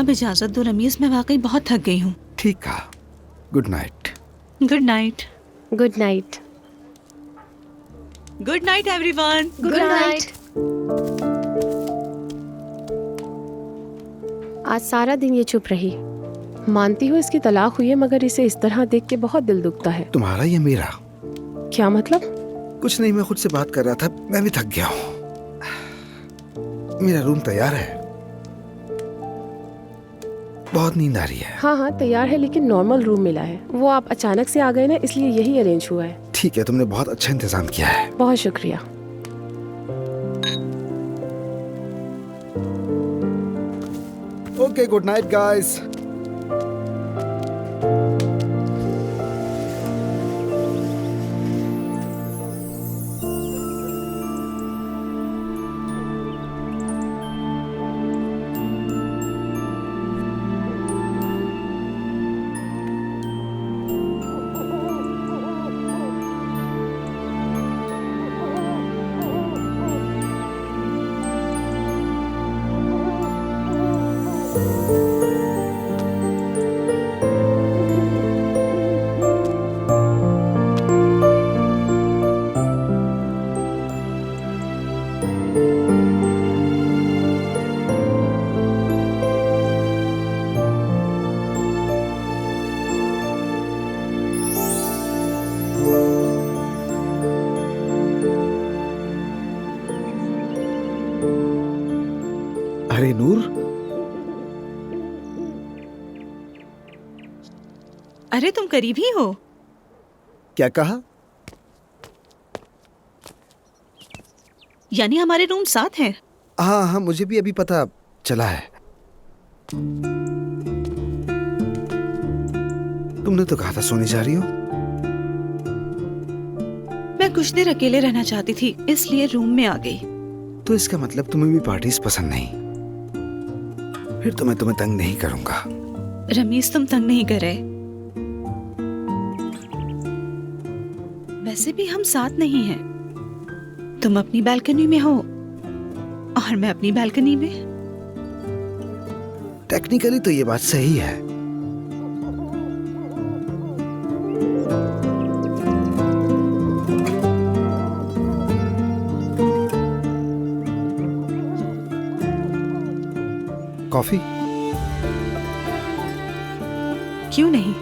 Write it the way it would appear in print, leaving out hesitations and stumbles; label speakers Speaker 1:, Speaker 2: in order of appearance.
Speaker 1: अब इजाजत दो रमीज, मैं वाकई बहुत थक गई हूँ।
Speaker 2: ठीक कहा। Good night.
Speaker 1: Good night.
Speaker 3: Good night.
Speaker 1: Good night everyone.
Speaker 3: Good night. आज सारा दिन ये चुप रही। मानती हूँ इसकी तलाक हुई है, मगर इसे इस तरह देख के बहुत दिल दुखता है।
Speaker 2: तुम्हारा या मेरा?
Speaker 3: क्या मतलब?
Speaker 2: कुछ नहीं, मैं खुद से बात कर रहा था। मैं भी थक गया हूँ। मेरा रूम तैयार है। बहुत नींद आ रही है।
Speaker 3: हाँ हाँ तैयार है, लेकिन नॉर्मल रूम मिला है। वो आप अचानक से आ गए ना, इसलिए यही अरेंज हुआ है।
Speaker 2: ठीक है, तुमने बहुत अच्छा इंतजाम किया है।
Speaker 3: बहुत शुक्रिया।
Speaker 2: Okay, good night guys. अरे नूर,
Speaker 1: अरे तुम करीब ही हो।
Speaker 2: क्या कहा?
Speaker 1: यानी हमारे रूम साथ हैं।
Speaker 2: हाँ हाँ, मुझे भी अभी पता चला है। तुमने तो कहा था सोने जा रही हो।
Speaker 1: मैं कुछ देर अकेले रहना चाहती थी, इसलिए रूम में आ गई।
Speaker 2: तो इसका मतलब तुम्हें भी पार्टीज पसंद नहीं? फिर तो मैं तुम्हें तंग नहीं करूंगा।
Speaker 1: रमीज तुम तंग नहीं कर रहे। वैसे भी हम साथ नहीं हैं। तुम अपनी बालकनी में हो और मैं अपनी बालकनी में।
Speaker 2: टेक्निकली तो ये बात सही है। कॉफी?
Speaker 1: क्यों नहीं।